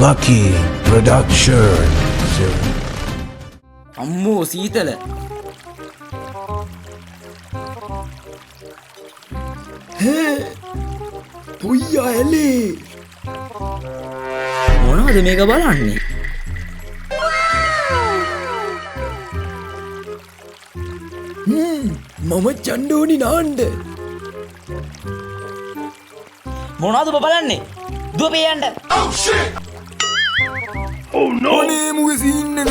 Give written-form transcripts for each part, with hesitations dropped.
Lucky Production. අම්මෝ සීතල පුయ్యා ඇලේ මොනවද මේක බලන්නේ? මම චණ්ඩෝනි නාන්න මොනවද ඔබ බලන්නේ? දුව පියන්න. ඕනේ මුගේ සීන් එක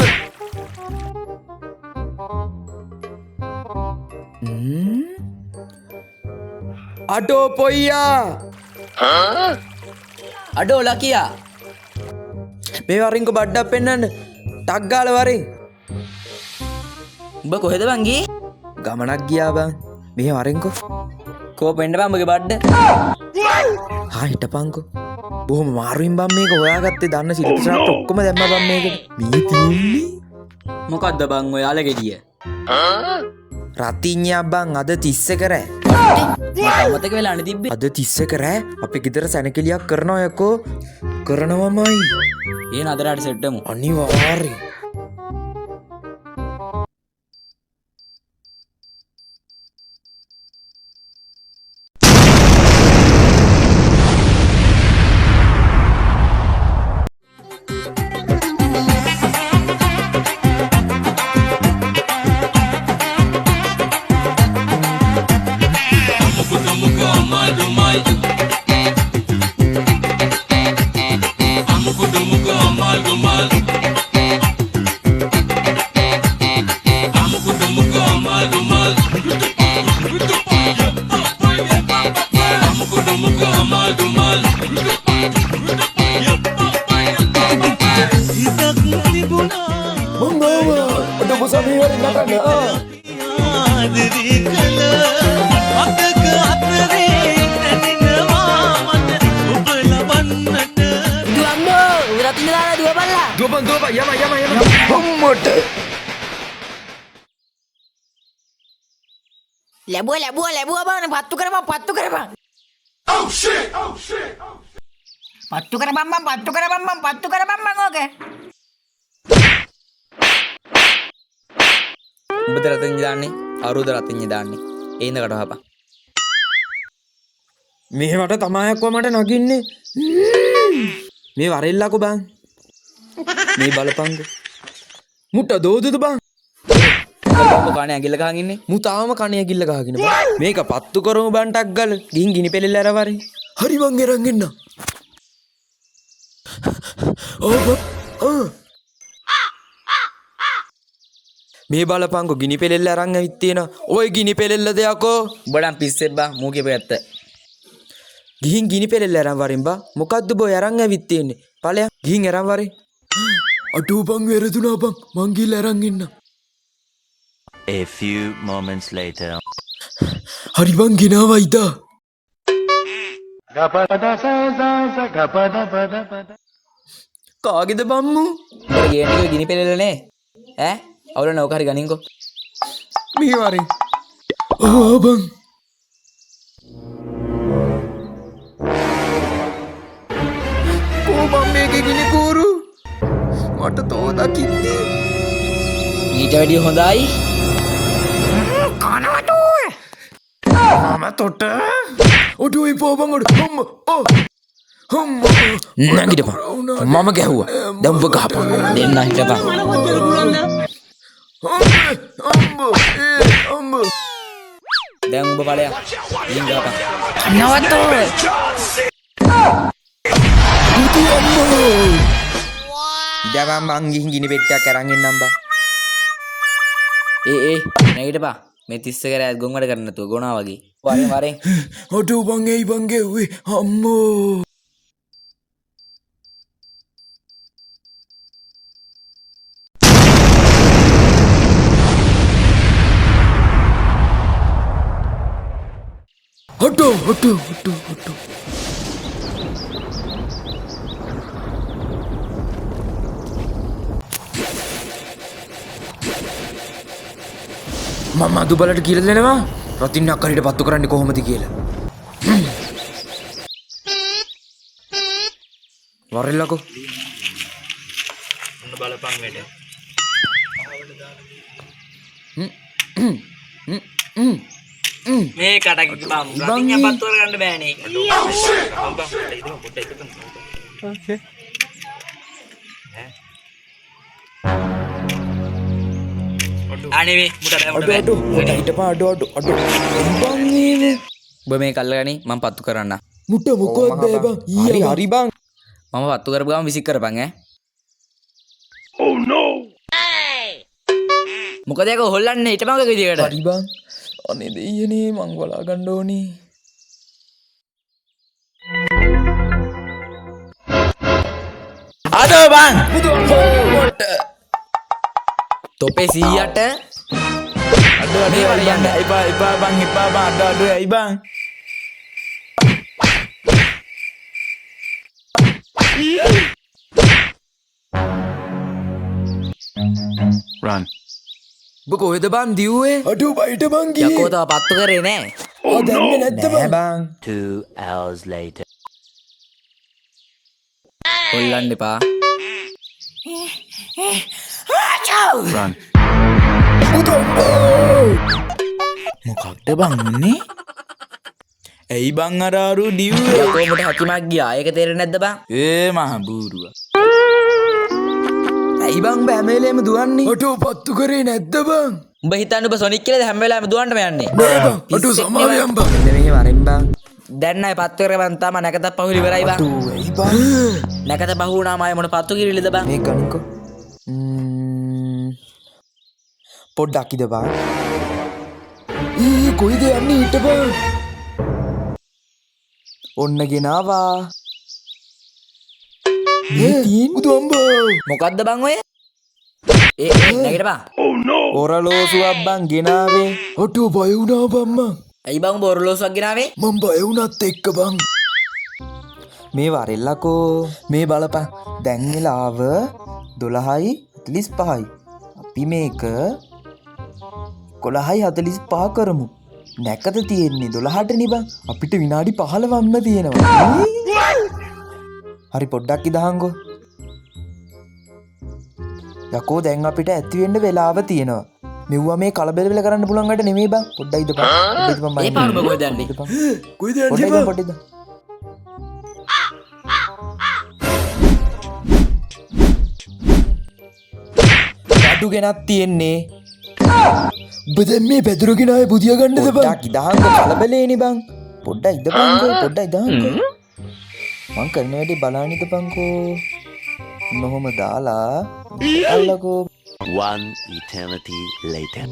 අඩෝ පොయ్యා අඩෝ ලකියා මේ වරින්කො බඩ්ඩක් පෙන්නන්න ටක් ගාලා වරින් උඹ කොහෙද බං ගියේ? ගමනක් ගියා බං මෙහෙ වරින්කො කෝ පෙන්න බං උඹගේ බඩ. හිටපන්කො බොහොම මාරුවෙන් බං මේක හොයාගත්තේ දන්න සිරිතසාරට ඔක්කොම දැම්ම බං මේකට මේ තියෙන්නේ මොකද්ද බං ඔය අලගෙඩිය? රතිඤ්ඤා බං අද 31 රෑ මට අමතක වෙලානේ තිබ්බේ. අද 31 රෑ අපි ගෙදර සැනකෙලියක් කරනවා යකෝ කරනවමයි එහෙනම් අදට සෙට්ටමු. අනිවාර්යෙන් ලැබුවා බං පත්තු කරපන් පත්තු කරපන් ඕක උඹද රතින්ජ දාන්නේ අරුද රතින්ජ දාන්නේ ඒඳ කටවහපන්. මෙහෙවට තමායක්ව මට නගින්නේ මේ වරෙල්ලකෝ බං මේ බලපංග මුට දෝදුද බං ඔබ කණේ ඇඟිල්ල ගහන් ඉන්නේ. මුතාවම කණේ ඇඟිල්ල ගහගෙන බං මේක පත්තු කරමු බං ටක් ගාල ගිහින් ගිනි පෙලෙල්ල ඇරවරේ හරි මං එරන් එන්න මේ බලපංගු ගිනි පෙලෙල්ල අරන් ඇවිත් තියෙනවා. ඔය ගිනි පෙලෙල්ල දෙයක්ෝ උඹලන් පිස්සෙත් බා මූ කියපු ඇත්ත. ගිහින් ගිනි පෙලෙල්ල අරන් වරින් බා මොකද්ද බෝ අරන් ඇවිත් තියෙන්නේ. ඵලයක් ගිහින් අරන් වරින්. අටෝ බං වෙරදුනා බං මං ගිහලා අරන් එන්න. A few moments later. හරි බං ගෙනාවා ඉදා. කාගේද බම්මු? උඹට ගේන්න කිව්වේ ගිනි පෙලෙල්ලනේ. ඈ අවුල නෝක හරි ගනින්කෝ. මේ වරින්. බං. කොහොම මේකේ ගිනි කූරු? මට තෝදා කිව්වේ. ඊට වැඩිය හොඳයි. මම තොට. ඔඩුයි පොබං ඔඩ. නැගිටපන්. මම ගැහුවා. දැන් උඹ ගහපන්. දෙන්න හිටපන්. දැන් උඹ බලයක්. ඊන් ගහපන්. නවත්තෝ ඉදා මං ගිහින් ගිනි පෙට්ටියක් අරන් එන්නම් බං. නැගිටපන්. මේ 30 කරෑත් ගොන් වැඩ කරන්න නැතුව ගොනා වගේ. වරෙන් ඔඩෝ බං එයි බං ගෙව්වේ අම්මෝ. Hoto. මම අද බලට කියලා දෙනවා රතින් අක්කරිට පත්තු කරන්නේ කොහොමද කියලා. වරෙල්ලකෝ බලපන් වැඩ. මේ කටක් බම් රතින් අපත් කරගන්න බෑනේ. ඕකේ. අනේ මුට අඩු හිටපන් අඩු. බං නේ. ඔබ මේ කල්ලගනි මම පත්තු කරන්න. මුට මොකක්ද බං? හරි බං. මම පත්තු කරපු ගමන් විසික් කරපන් ඈ. මොකද ඒක හොල්ලන්නේ හිටපන් ඔය විදියට. හරි බං. අනේ දෙයියනේ මං බලා ගන්න ඕනේ. අදෝ බං තොපේ 100ට අදෝ අනේ වලියන්න එපා බං අදෝ ඇයි බං Run. ඔබ කොහෙද බං දිව්වේ? අඩු බයිට බං ගියේ. යකෝ තව පත්තු කරේ නෑ. දැම්මේ නැද්ද බං? 2 hours later. හොල්ලන්න එපා. Run. මොකක්ද බං උන්නේ ඇයි බං අරාරු ඩිව්වේ යකෝ මුට හැකිමක් ගියා. ඒක තේරෙන්නේ නැද්ද බං? ඒ මහ බූරුවා ඇයි බං බෑමේලේම දුවන්නේ? අඩු පත්තු කරේ නැද්ද බං? උඹ හිතන්නේ ඔබ සොනික් කියලාද හැම වෙලාවෙම දුවන්නම යන්නේ? නෑ බං. අඩු සමාවෙන් බං. මෙහෙ වරෙන් බං. දැන් නයි පත්තු කරේ බං තාම නැකත පහුලි ඉවරයි බං. අඩු ඇයි බං? නැකත පහු වුණාම ආයේ මොන පත්තු කිරිලිද බං? මේ ගණිකෝ. පොඩ්ඩක් ඉද බං. කොයිද යන්නේ හිටපන්. ඔන්න ගෙනාවා. මොකද්ද බං ඔය? නැගිටපන්. ඔරලෝසුවක් බං ගෙනාවේ. අටෝ බය වුණා බං මං. ඇයි බං උඹ ඔරලෝසුවක් ගෙනාවේ? මං බය වුණත් එක්ක බං. මේ වරෙල්ලකෝ මේ බලපන්. දැන් වෙලාව 12:45යි. අපි මේක 11:45 කරමු. නැකත තියෙන්නේ 12ට නේ බං. අපිට විනාඩි 15ක්ම තියෙනවා. හරි පොඩ්ඩක් ඉදහංගෝ. යකෝ දැන් අපිට ඇති වෙන්න වෙලාව තියෙනවා. මෙව්වා මේ කලබල වෙලා කරන්න පුළුවන් අට නෙමෙයි බං. පොඩ්ඩක් ඉදපන්. ඒ පාර ඔබ කොහෙද යන්නේ? කොයිද යන්නේ? පොඩ්ඩක්. අඩු ගෙනත් තියෙන්නේ. ඔබ දැන් මේ පැදුර ගෙනාවේ බුදිය ගන්නද බං? පොඩ්ඩක් ඉදහංගෝ කලබලේනේ බං. පොඩ්ඩක් ඉදපන්කෝ. පොඩ්ඩක් ඉදහංගෝ. මං කරන වැඩේ බලන්න ඉදපන්කෝ. නොහොම දාලා අල්ලකෝ. 1 eternity later.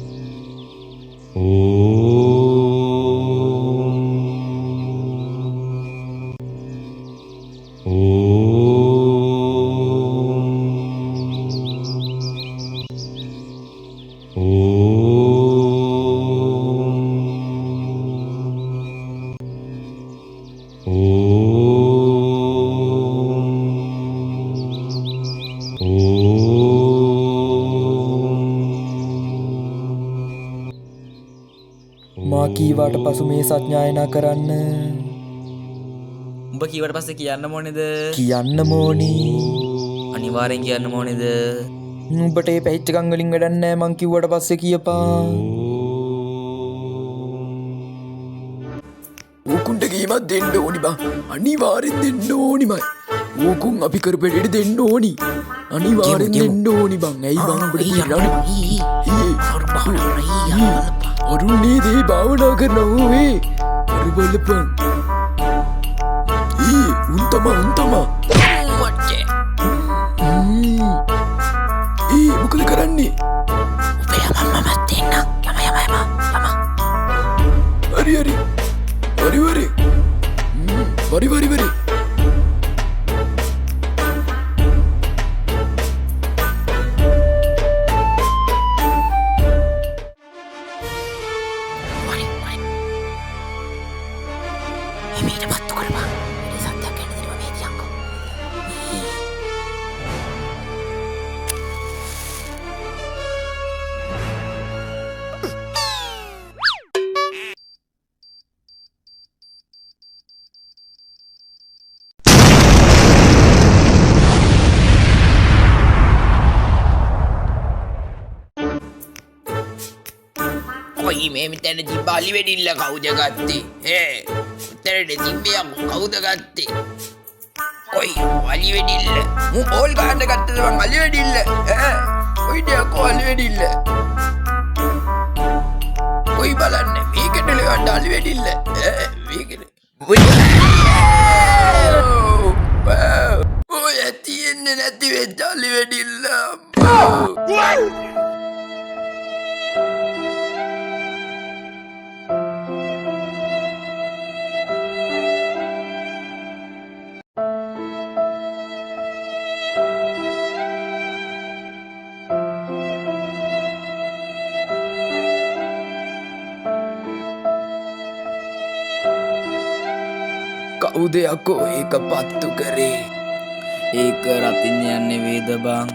මා කීවාට පසු මේ සත්ඥායනා කරන්න උඹ කීවට පස්සේ කියන්න ඕනේද? කියන්න ඕනි. අනිවාර්යෙන් කියන්න ඕනේද? උඹට ඒ පැහිච්ච කන් වලින් වැඩක් නැහැ. මං කිව්වට පස්සේ කියපන්. ඕකුන්ට කීමක් දෙන්න ඕනි බං. අනිවාර්යෙන් දෙන්න ඕනිමයි. ඕකුන් අපි කරපෙඩට දෙන්න ඕනි. අනිවාර්යෙන් දෙන්න ඕනි බං. ඇයි බං උඹට කියන්නේ? අරුන්නේ දේ භාවනා කරනවා වේ. අර බලපන්. උන් තමා. මොකද කරන්නේ? හරි. මේ මෙතන තිබ්බ අලි වෙඩිල්ල කවුද ගත්තේ? උත්තරෙට තිබ්බේ කවුද ගත්තේ? කොයි අලි වෙඩිල්ල? මු ඕල් ගහන්න ගත්තද මං අලි වෙඩිල්ල? කොයිද අකෝ අලි වෙඩිල්ල? කොයි බලන්න මේකට ලෙවන්න අලි වෙඩිල්ල? මේකට ඔය තියෙන්නේ නැති වෙච්ච අලි වෙඩිල්ල. කවුද යකෝ ඒක පත්තු කරේ? ඒක රතින් යන්නේ වේද බං.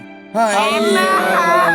අයියෝ